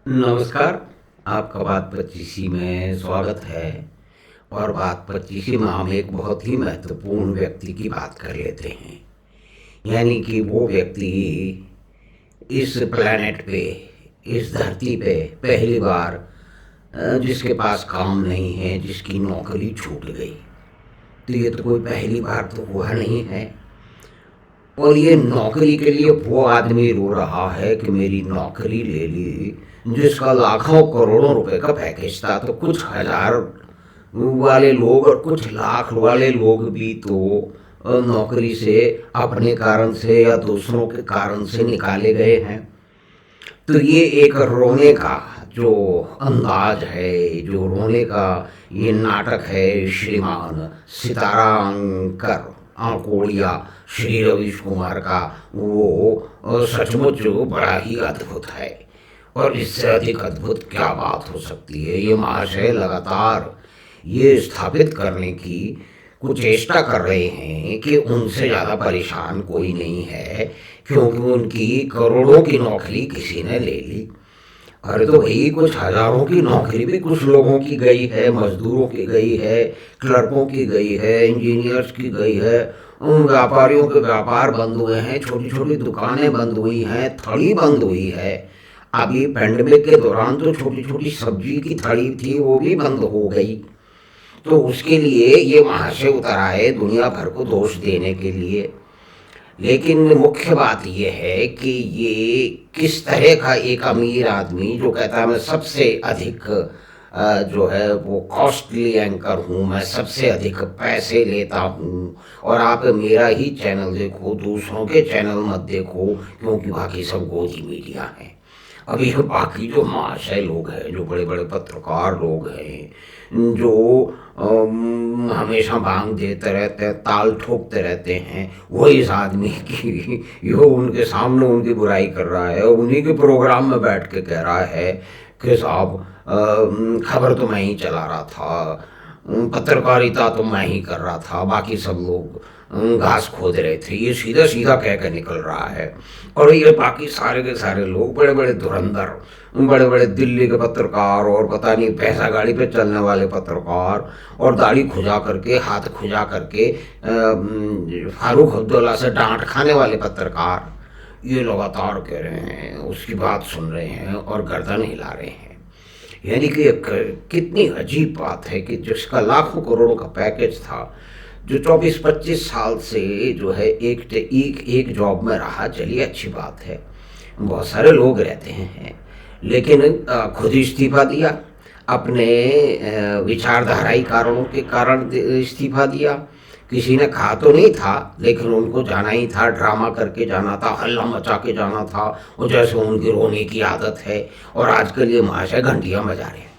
नमस्कार। आपका बात पच्चीसी में स्वागत है। और बात पच्चीसी में हम एक बहुत ही महत्वपूर्ण व्यक्ति की बात कर लेते हैं, यानी कि वो व्यक्ति इस प्लेनेट पे, इस धरती पे पहली बार जिसके पास काम नहीं है, जिसकी नौकरी छूट गई। तो ये तो कोई पहली बार तो हुआ नहीं है। और ये नौकरी के लिए वो आदमी रो रहा है कि मेरी नौकरी ले ली, जिसका लाखों करोड़ों रुपए का पैकेज था। तो कुछ हजार वाले लोग और कुछ लाख वाले लोग भी तो नौकरी से अपने कारण से या दूसरों के कारण से निकाले गए हैं। तो ये एक रोने का जो अंदाज है, जो रोने का ये नाटक है, श्रीमान सितारा अंकर आंकोड़िया श्री रविश कुमार का, वो सचमुच बड़ा ही अद्भुत है। और इससे अधिक अद्भुत क्या बात हो सकती है। ये महाशय लगातार ये स्थापित करने की कुछ चेष्टा कर रहे हैं कि उनसे ज़्यादा परेशान कोई नहीं है, क्योंकि उनकी करोड़ों की नौकरी किसी ने ले ली। अरे तो भाई, कुछ हजारों की नौकरी भी कुछ लोगों की गई है, मजदूरों की गई है, क्लर्कों की गई है, इंजीनियर्स की गई है, उन व्यापारियों के व्यापार बंद हुए हैं, छोटी छोटी दुकानें बंद हुई हैं, थड़ी बंद हुई है। अभी पेंडेमिक के दौरान तो छोटी छोटी सब्जी की थड़ी थी, वो भी बंद हो गई। तो उसके लिए ये महाशय उतर आए दुनिया भर को दोष देने के लिए। लेकिन मुख्य बात यह है कि ये किस तरह का एक अमीर आदमी जो कहता है मैं सबसे अधिक जो है वो कॉस्टली एंकर हूँ, मैं सबसे अधिक पैसे लेता हूँ, और आप मेरा ही चैनल देखो, दूसरों के चैनल मत देखो, क्योंकि बाकी सब गोदी मीडिया हैं। अब ये बाकी जो महाशय लोग हैं, जो बड़े बड़े पत्रकार लोग हैं, जो हमेशा भांग देते रहते हैं, ताल ठोकते रहते हैं, वो इस आदमी की यो उनके सामने उनकी बुराई कर रहा है, उन्हीं के प्रोग्राम में बैठ के कह रहा है कि साहब खबर तो मैं ही चला रहा था, पत्रकारिता तो मैं ही कर रहा था, बाकी सब लोग घास खोद रहे थे। ये सीधा सीधा कह कर निकल रहा है। और ये बाकी सारे के सारे लोग बड़े बड़े धुरंधर, बड़े बड़े दिल्ली के पत्रकार, और पता नहीं पैसा गाड़ी पे चलने वाले पत्रकार, और दाढ़ी खुजा करके, हाथ खुजा करके फारूक अब्दुल्ला से डांट खाने वाले पत्रकार, ये लगातार कह रहे हैं, उसकी बात सुन रहे हैं और गर्दन हिला रहे हैं। यानी कि कितनी अजीब बात है कि जिसका लाखों करोड़ों का पैकेज था, जो 24-25 साल से जो है एक जॉब में रहा, चलिए अच्छी बात है, बहुत सारे लोग रहते हैं, लेकिन खुद इस्तीफा दिया, अपने विचारधाराई कारणों के कारण इस्तीफा दिया। किसी ने कहा तो नहीं था, लेकिन उनको जाना ही था, ड्रामा करके जाना था, हल्ला मचा के जाना था, और जैसे उनकी रोने की आदत है। और आजकल ये महाशय घंटियां बजा रहे हैं।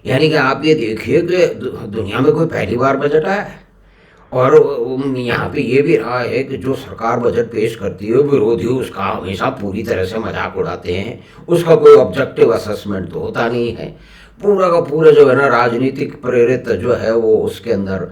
यानी कि आप ये देखिए कि दुनिया में कोई पहली बार बजट आया है। और यहाँ पे ये भी रहा है कि जो सरकार बजट पेश करती है, विरोधी उसका हमेशा पूरी तरह से मजाक उड़ाते हैं। उसका कोई ऑब्जेक्टिव असेसमेंट तो होता नहीं है। पूरा का पूरा जो है ना, राजनीतिक प्रेरित जो है वो उसके अंदर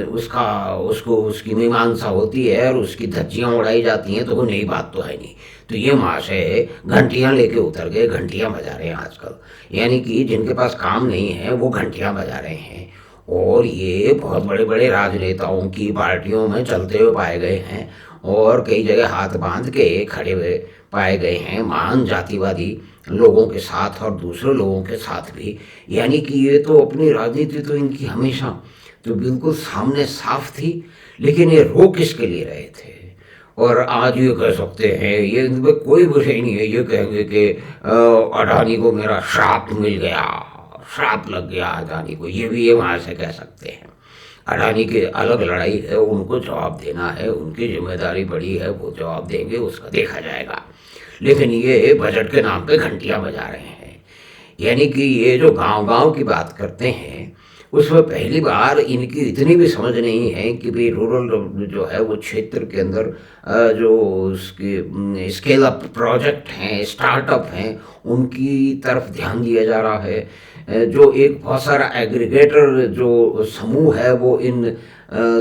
उसको उसकी मीमांसा होती है और उसकी धज्जियाँ उड़ाई जाती हैं। तो वो नई बात तो है नहीं। तो ये महाशय घंटियाँ लेके उतर गए, घंटियाँ बजा रहे हैं आजकल। यानी कि जिनके पास काम नहीं है वो घंटियाँ बजा रहे हैं। और ये बहुत बड़े बड़े राजनेताओं की पार्टियों में चलते हुए पाए गए हैं, और कई जगह हाथ बांध के खड़े हुए पाए गए हैं, महान जातिवादी लोगों के साथ और दूसरे लोगों के साथ भी। यानी कि ये तो अपनी राजनीति तो इनकी हमेशा तो बिल्कुल सामने साफ थी, लेकिन ये रो किसके लिए रहे थे। और आज ये कह सकते हैं, ये इनमें कोई बुराई नहीं है, ये कहेंगे कि अडानी को मेरा श्राप मिल गया, श्राप लग गया अडानी को, ये भी ये वहाँ से कह सकते हैं। अडानी की अलग लड़ाई है, उनको जवाब देना है, उनकी जिम्मेदारी बड़ी है, वो जवाब देंगे, उसका देखा जाएगा। लेकिन ये बजट के नाम पे घंटियां बजा रहे हैं। यानी कि ये जो गांव गांव की बात करते हैं, उसमें पहली बार इनकी इतनी भी समझ नहीं है कि भाई रूरल जो है वो क्षेत्र के अंदर जो उसके स्केल अप प्रोजेक्ट हैं, स्टार्टअप हैं, उनकी तरफ ध्यान दिया जा रहा है। जो एक बहुत सारा एग्रीगेटर जो समूह है वो इन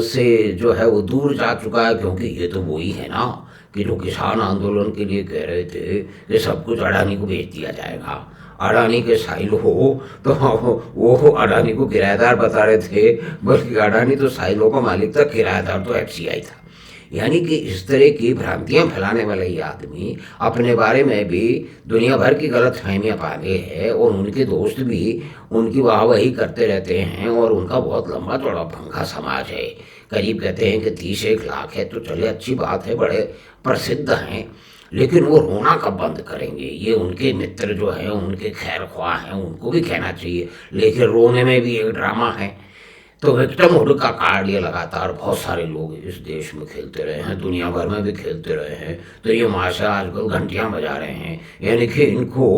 से जो है वो दूर जा चुका है, क्योंकि ये तो वही है ना कि जो किसान आंदोलन के लिए कह रहे थे कि सब कुछ अडानी को बेच दिया जाएगा, अडानी के साइल हो, तो वो अडानी को किराएदार बता रहे थे, बल्कि अडानी तो साइलों का मालिक था, किराएदार तो एफसीआई था। यानी कि इस तरह की भ्रांतियां फैलाने वाला ये आदमी अपने बारे में भी दुनिया भर की गलत फहमियाँ पाले है, और उनके दोस्त भी उनकी वाहवाही करते रहते हैं, और उनका बहुत लंबा चौड़ा भंगा समाज है। करीब कहते हैं कि 30-1 लाख है, तो चले अच्छी बात है, बड़े प्रसिद्ध हैं, लेकिन वो रोना कब बंद करेंगे? ये उनके मित्र जो हैं, उनके खैर ख्वाह हैं, उनको भी कहना चाहिए, लेकिन रोने में भी एक ड्रामा है। तो विक्टिमहुड का कार्ड ये लगातार बहुत सारे लोग इस देश में खेलते रहे हैं, दुनिया भर में भी खेलते रहे हैं। तो ये माशा आजकल घंटियां बजा रहे हैं, यानी कि इनको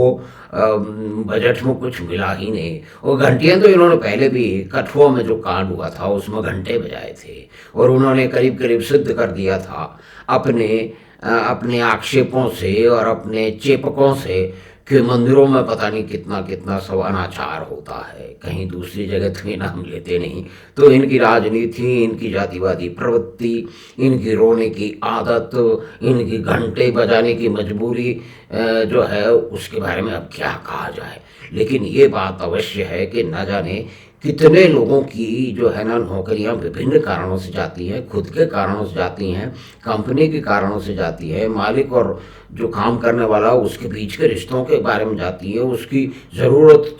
बजट में कुछ मिला ही नहीं। और घंटियां तो इन्होंने पहले भी कठुआ में जो कांड हुआ था उसमें घंटे बजाए थे, और उन्होंने करीब करीब सिद्ध कर दिया था अपने आक्षेपों से और अपने चेपकों से कि मंदिरों में पता नहीं कितना कितना सब अनाचार होता है, कहीं दूसरी जगह तो ये नाम लेते नहीं। तो इनकी राजनीति, इनकी जातिवादी प्रवृत्ति, इनकी रोने की आदत, इनकी घंटे बजाने की मजबूरी जो है, उसके बारे में अब क्या कहा जाए। लेकिन ये बात अवश्य है कि न जाने कितने लोगों की जो है ना नौकरियां विभिन्न कारणों से जाती हैं, खुद के कारणों से जाती हैं, कंपनी के कारणों से जाती है, मालिक और जो काम करने वाला उसके बीच के रिश्तों के बारे में जाती है, उसकी ज़रूरत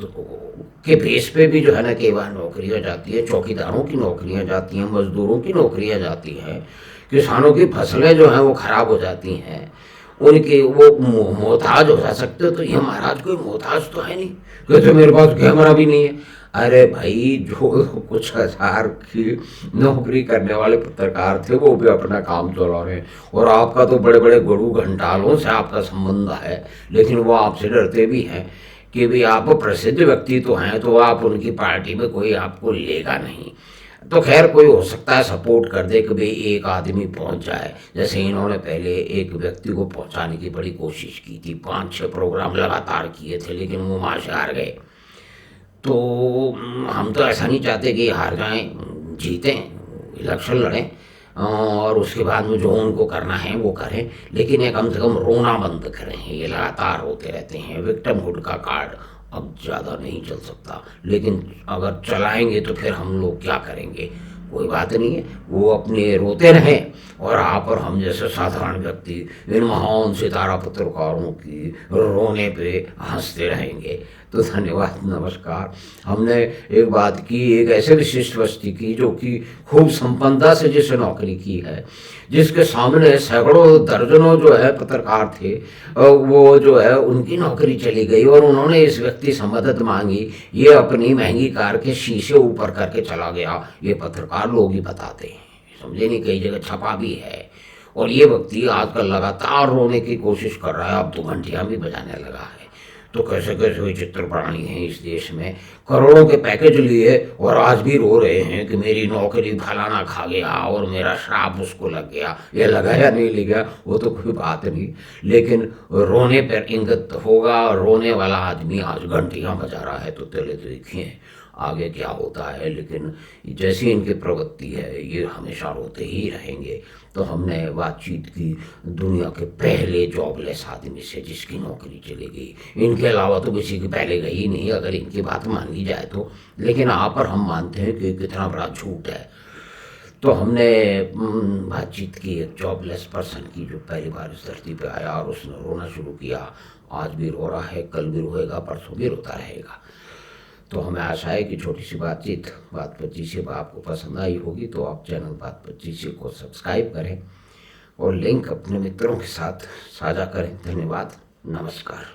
के बेस पे भी जो है ना कई बार नौकरियाँ जाती है, चौकीदारों की नौकरियाँ जाती हैं, मजदूरों की नौकरियाँ जाती हैं, किसानों की फसलें जो हैं वो ख़राब हो जाती हैं, उनके वो मोहताज हो जा सकते हो। तो ये महाराज कोई मोहताज तो है नहीं, कहते मेरे पास कैमरा भी नहीं है। अरे भाई, जो कुछ हजार की नौकरी करने वाले पत्रकार थे वो भी अपना काम चला रहे हैं, और आपका तो बड़े बड़े गुरु घंटालों से आपका संबंध है, लेकिन वो आपसे डरते भी हैं कि भाई आप प्रसिद्ध व्यक्ति तो हैं, तो आप उनकी पार्टी में कोई आपको लेगा नहीं। तो खैर कोई हो सकता है सपोर्ट कर दे कि भाई एक आदमी पहुंच जाए, जैसे इन्होंने पहले एक व्यक्ति को पहुंचाने की बड़ी कोशिश की थी, 5-6 प्रोग्राम लगातार किए थे, लेकिन वो वहाँ से हार गए। तो हम तो ऐसा नहीं चाहते कि हार जाएं, जीतें, इलेक्शन लड़ें, और उसके बाद में जो उनको करना है वो करें, लेकिन ये कम से कम रोना बंद करें। ये लगातार होते रहते हैं, विक्टिमहुड का कार्ड अब ज़्यादा नहीं चल सकता, लेकिन अगर चलाएंगे तो फिर हम लोग क्या करेंगे? कोई बात नहीं है, वो अपने रोते रहें, और आप और हम जैसे साधारण व्यक्ति इन महान सितारा पत्रकारों की रोने पे हंसते रहेंगे। तो धन्यवाद, नमस्कार। हमने एक बात की, एक ऐसे विशिष्ट व्यक्ति की जो कि खूब संपन्नता से जिसने नौकरी की है, जिसके सामने सैकड़ों दर्जनों जो है पत्रकार थे, वो जो है उनकी नौकरी चली गई, और उन्होंने इस व्यक्ति से मदद मांगी, ये अपनी महंगी कार के शीशे ऊपर करके चला गया। ये पत्रकार लोग ही बताते हैं, समझे नहीं, कई जगह छपा भी है। और ये व्यक्ति आजकल लगातार रोने की कोशिश कर रहा है, अब तो घंटियां भी बजाने लगा है। तो कैसे कैसे विचित्र प्राणी हैं इस देश में, करोड़ों के पैकेज लिए और आज भी रो रहे हैं कि मेरी नौकरी फलाना खा गया और मेरा श्राप उसको लग गया। ये लगा या नहीं लगा वो तो कोई बात नहीं, लेकिन रोने पर इंगित होगा। रोने वाला आदमी आज घंटियां बजा रहा है, तो चले तो देखिए आगे क्या होता है। लेकिन जैसी इनकी प्रवृत्ति है, ये हमेशा रोते ही रहेंगे। तो हमने बातचीत की दुनिया के पहले जॉबलेस आदमी से, जिसकी नौकरी चली गई। इनके अलावा तो किसी की पहले गई ही नहीं, अगर इनकी बात मान ली जाए तो। लेकिन यहाँ पर हम मानते हैं कि कितना बड़ा झूठ है। तो हमने बातचीत की एक जॉबलेस पर्सन की, जो पहली बार इस धरती पे आया और उसने रोना शुरू किया। आज भी रो रहा है, कल भी रोएगा, परसों भी रोता रहेगा। तो हमें आशा है कि छोटी सी बातचीत बात 25 आपको पसंद आई होगी। तो आप चैनल बात 25 को सब्सक्राइब करें और लिंक अपने मित्रों के साथ साझा करें। धन्यवाद, नमस्कार।